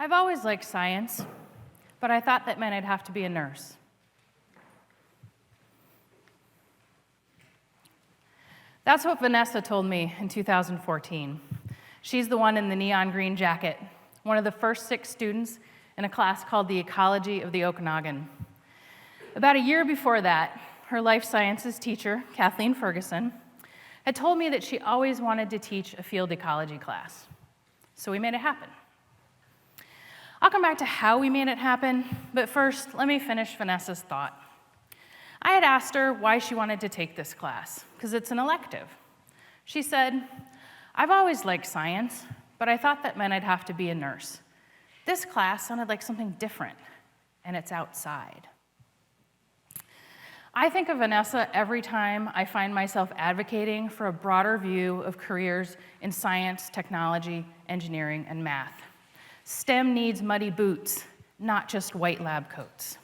I've always liked science, but I thought that meant I'd have to be a nurse. That's what Vanessa told me in 2014. She's the one in the neon green jacket, one of the first 6 students in a class called the Ecology of the Okanogan. About a year before that, her life sciences teacher, Kathleen Ferguson, had told me that she always wanted to teach a field ecology class. So we made it happen. I'll come back to how we made it happen, but first, let me finish Vanessa's thought. I had asked her why she wanted to take this class, because it's an elective. She said, "I've always liked science, but I thought that meant I'd have to be a nurse. This class sounded like something different, and it's outside." I think of Vanessa every time I find myself advocating for a broader view of careers in science, technology, engineering, and math. STEM needs muddy boots, not just white lab coats.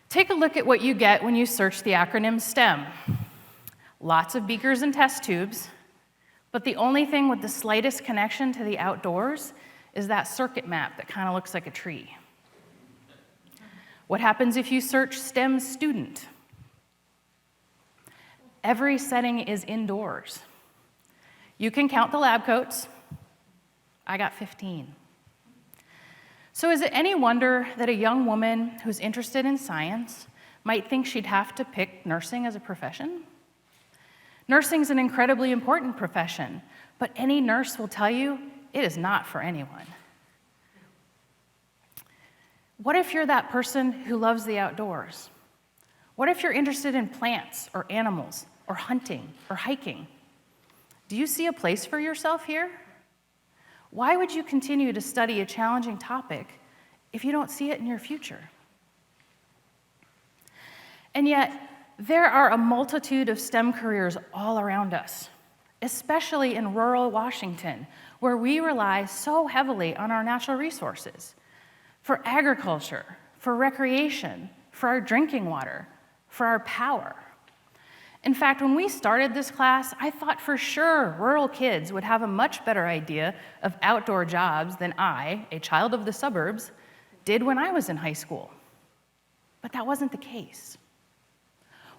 Take a look at what you get when you search the acronym STEM. Lots of beakers and test tubes, but the only thing with the slightest connection to the outdoors is that circuit map that kind of looks like a tree. What happens if you search STEM student? Every setting is indoors. You can count the lab coats. I got 15. So is it any wonder that a young woman who's interested in science might think she'd have to pick nursing as a profession? Nursing is an incredibly important profession, but any nurse will tell you it is not for anyone. What if you're that person who loves the outdoors? What if you're interested in plants or animals or hunting or hiking? Do you see a place for yourself here? Why would you continue to study a challenging topic if you don't see it in your future? And yet, there are a multitude of STEM careers all around us, especially in rural Washington, where we rely so heavily on our natural resources for agriculture, for recreation, for our drinking water, for our power. In fact, when we started this class, I thought for sure rural kids would have a much better idea of outdoor jobs than I, a child of the suburbs, did when I was in high school. But that wasn't the case.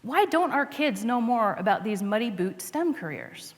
Why don't our kids know more about these muddy boot STEM careers?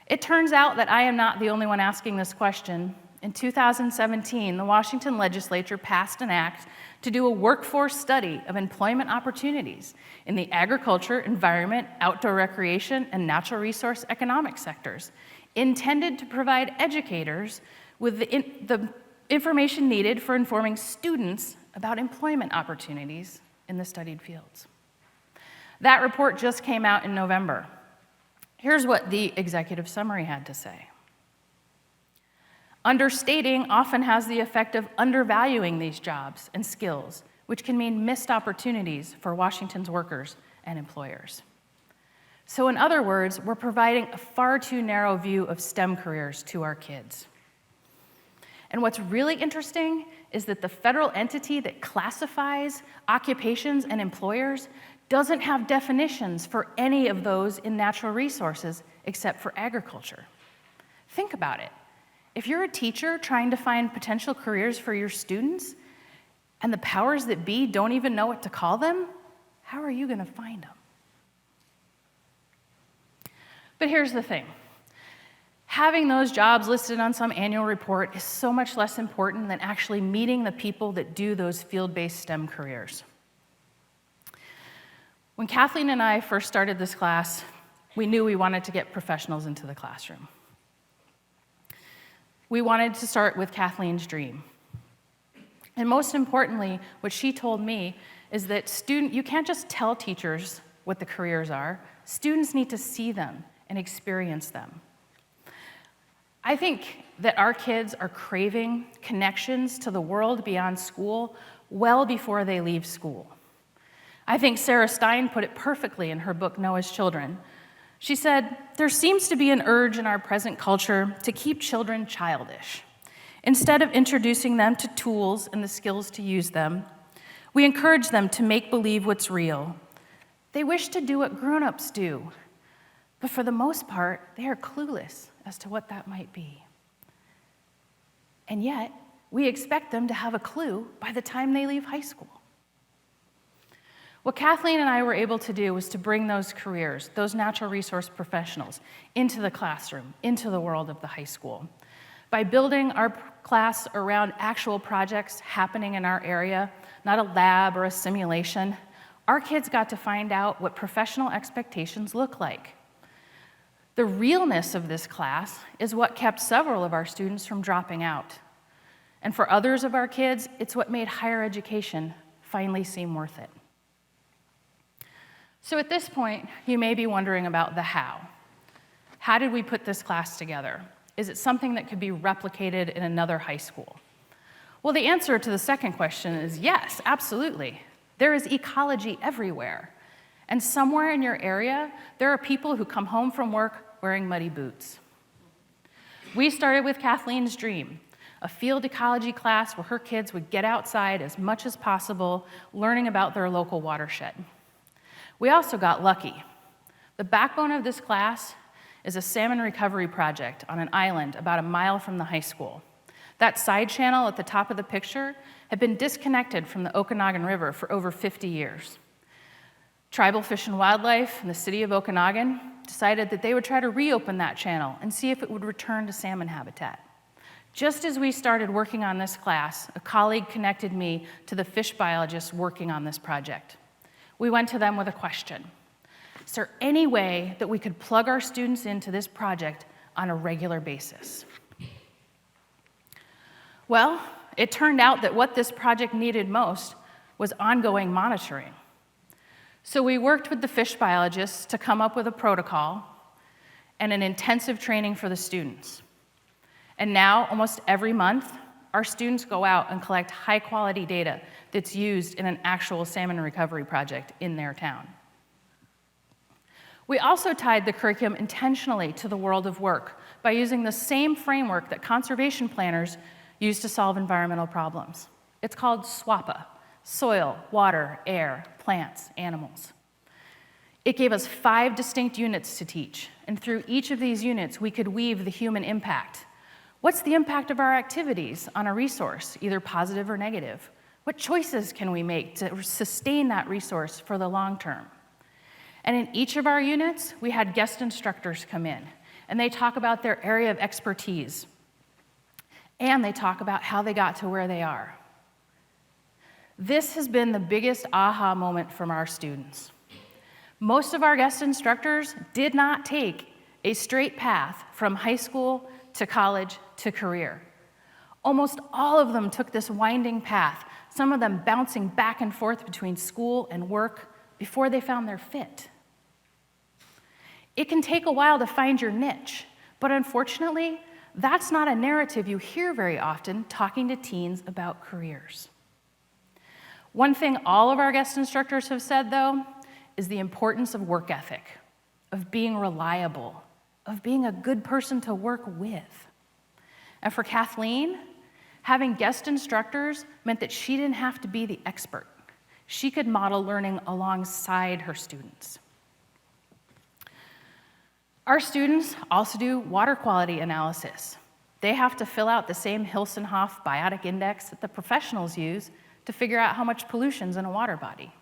It turns out that I am not the only one asking this question. In 2017, the Washington legislature passed an act to do a workforce study of employment opportunities in the agriculture, environment, outdoor recreation, and natural resource economic sectors, intended to provide educators with the information needed for informing students about employment opportunities in the studied fields. That report just came out in November. Here's what the executive summary had to say. Understating often has the effect of undervaluing these jobs and skills, which can mean missed opportunities for Washington's workers and employers. So in other words, we're providing a far too narrow view of STEM careers to our kids. And what's really interesting is that the federal entity that classifies occupations and employers doesn't have definitions for any of those in natural resources except for agriculture. Think about it. If you're a teacher trying to find potential careers for your students, and the powers that be don't even know what to call them, how are you going to find them? But here's the thing. Having those jobs listed on some annual report is so much less important than actually meeting the people that do those field-based STEM careers. When Kathleen and I first started this class, we knew we wanted to get professionals into the classroom. We wanted to start with Kathleens Dream. And most importantly, what she told me is that you can't just tell teachers what the careers are. Students need to see them and experience them. I think that our kids are craving connections to the world beyond school well before they leave school. I think Sarah Stein put it perfectly in her book, Noah's Children. She said, "There seems to be an urge in our present culture to keep children childish. Instead of introducing them to tools and the skills to use them, we encourage them to make believe what's real. They wish to do what grown-ups do, but for the most part, they are clueless as to what that might be. And yet, we expect them to have a clue by the time they leave high school. What Kathleen and I were able to do was to bring those careers, those natural resource professionals, into the classroom, into the world of the high school. By building our class around actual projects happening in our area, not a lab or a simulation, our kids got to find out what professional expectations look like. The realness of this class is what kept several of our students from dropping out. And for others of our kids, it's what made higher education finally seem worth it. So at this point, you may be wondering about the how. How did we put this class together? Is it something that could be replicated in another high school? Well, the answer to the second question is yes, absolutely. There is ecology everywhere. And somewhere in your area, there are people who come home from work wearing muddy boots. We started with Kathleens Dream, a field ecology class where her kids would get outside as much as possible, learning about their local watershed. We also got lucky. The backbone of this class is a salmon recovery project on an island about a mile from the high school. That side channel at the top of the picture had been disconnected from the Okanogan River for over 50 years. Tribal Fish and Wildlife and the city of Okanogan decided that they would try to reopen that channel and see if it would return to salmon habitat. Just as we started working on this class, a colleague connected me to the fish biologists working on this project. We went to them with a question. Is there any way that we could plug our students into this project on a regular basis? Well, it turned out that what this project needed most was ongoing monitoring. So we worked with the fish biologists to come up with a protocol and an intensive training for the students. And now, almost every month, our students go out and collect high-quality data that's used in an actual salmon recovery project in their town. We also tied the curriculum intentionally to the world of work by using the same framework that conservation planners use to solve environmental problems. It's called SWAPA, soil, water, air, plants, animals. It gave us 5 distinct units to teach, and through each of these units, we could weave the human impact. What's the impact of our activities on a resource, either positive or negative? What choices can we make to sustain that resource for the long term? And in each of our units, we had guest instructors come in, and they talk about their area of expertise, and they talk about how they got to where they are. This has been the biggest aha moment from our students. Most of our guest instructors did not take a straight path from high school to college to career. Almost all of them took this winding path, some of them bouncing back and forth between school and work before they found their fit. It can take a while to find your niche, but unfortunately, that's not a narrative you hear very often talking to teens about careers. One thing all of our guest instructors have said, though, is the importance of work ethic, of being reliable, of being a good person to work with. And for Kathleen, having guest instructors meant that she didn't have to be the expert. She could model learning alongside her students. Our students also do water quality analysis. They have to fill out the same Hilsenhoff biotic index that the professionals use to figure out how much pollution's in a water body.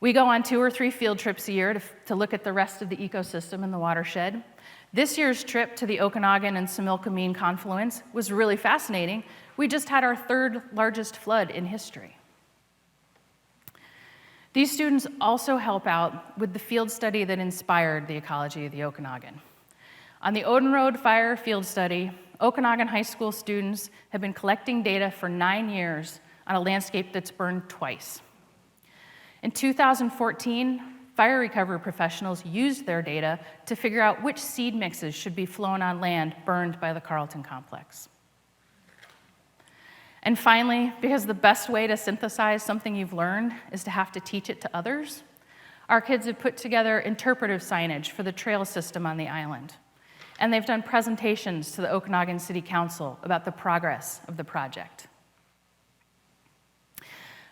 We go on 2 or 3 field trips a year to look at the rest of the ecosystem in the watershed. This year's trip to the Okanogan and Similkameen confluence was really fascinating. We just had our 3rd largest flood in history. These students also help out with the field study that inspired the ecology of the Okanogan. On the Odin Road Fire field study, Okanogan High School students have been collecting data for 9 years on a landscape that's burned twice. In 2014, fire recovery professionals used their data to figure out which seed mixes should be flown on land burned by the Carlton complex. And finally, because the best way to synthesize something you've learned is to have to teach it to others, our kids have put together interpretive signage for the trail system on the island. And they've done presentations to the Okanogan City Council about the progress of the project.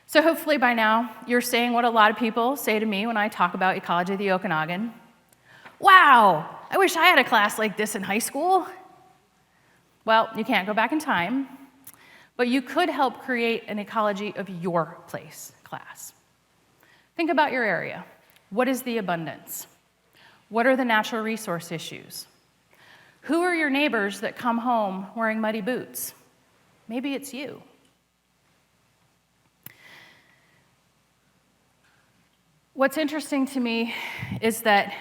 So hopefully by now, you're saying what a lot of people say to me when I talk about ecology of the Okanogan. Wow, I wish I had a class like this in high school. Well, you can't go back in time, but you could help create an ecology of your place class. Think about your area. What is the abundance? What are the natural resource issues? Who are your neighbors that come home wearing muddy boots? Maybe it's you. What's interesting to me is that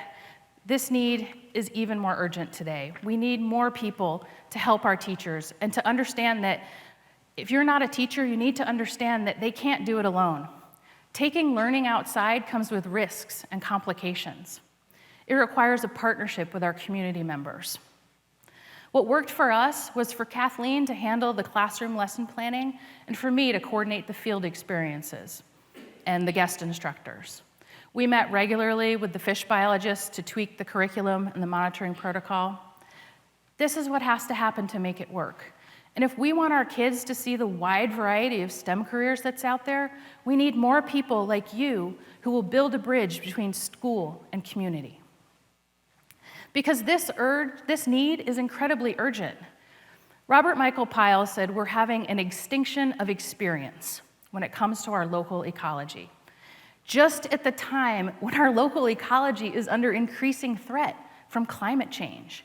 this need is even more urgent today. We need more people to help our teachers and to understand that if you're not a teacher, you need to understand that they can't do it alone. Taking learning outside comes with risks and complications. It requires a partnership with our community members. What worked for us was for Kathleen to handle the classroom lesson planning and for me to coordinate the field experiences and the guest instructors. We met regularly with the fish biologists to tweak the curriculum and the monitoring protocol. This is what has to happen to make it work. And if we want our kids to see the wide variety of STEM careers that's out there, we need more people like you who will build a bridge between school and community. Because this need is incredibly urgent. Robert Michael Pyle said we're having an extinction of experience when it comes to our local ecology. Just at the time when our local ecology is under increasing threat from climate change.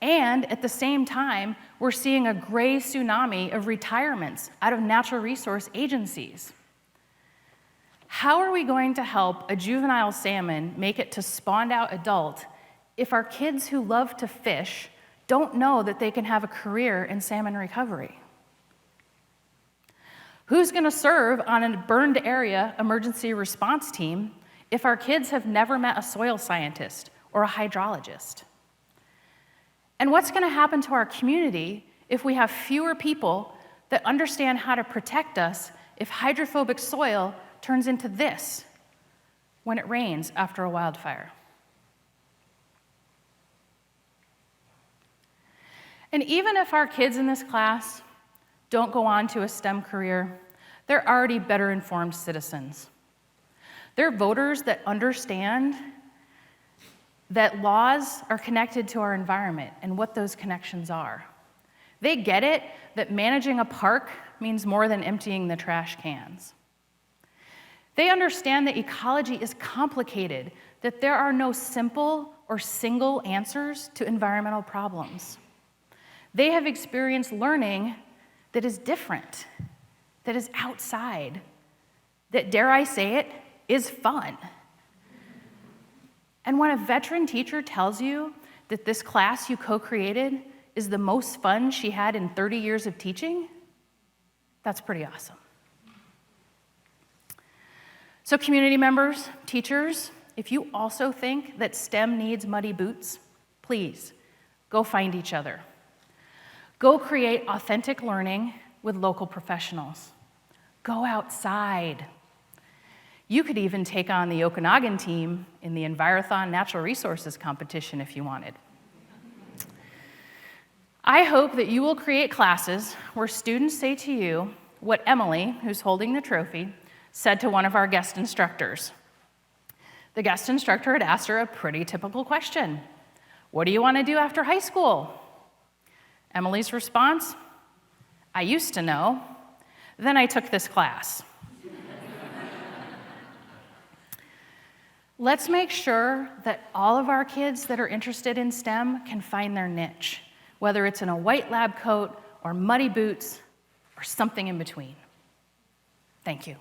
And at the same time, we're seeing a gray tsunami of retirements out of natural resource agencies. How are we going to help a juvenile salmon make it to spawned out adult if our kids who love to fish don't know that they can have a career in salmon recovery? Who's going to serve on a burned area emergency response team if our kids have never met a soil scientist or a hydrologist? And what's going to happen to our community if we have fewer people that understand how to protect us if hydrophobic soil turns into this when it rains after a wildfire? And even if our kids in this class don't go on to a STEM career, they're already better informed citizens. They're voters that understand that laws are connected to our environment and what those connections are. They get it that managing a park means more than emptying the trash cans. They understand that ecology is complicated, that there are no simple or single answers to environmental problems. They have experienced learning that is different, that is outside, that, dare I say it, is fun. And when a veteran teacher tells you that this class you co-created is the most fun she had in 30 years of teaching, that's pretty awesome. So community members, teachers, if you also think that STEM needs muddy boots, please go find each other. Go create authentic learning with local professionals. Go outside. You could even take on the Okanogan team in the Envirothon Natural Resources competition if you wanted. I hope that you will create classes where students say to you what Emily, who's holding the trophy, said to one of our guest instructors. The guest instructor had asked her a pretty typical question. What do you want to do after high school? Emily's response, I used to know, then I took this class. Let's make sure that all of our kids that are interested in STEM can find their niche, whether it's in a white lab coat or muddy boots or something in between. Thank you.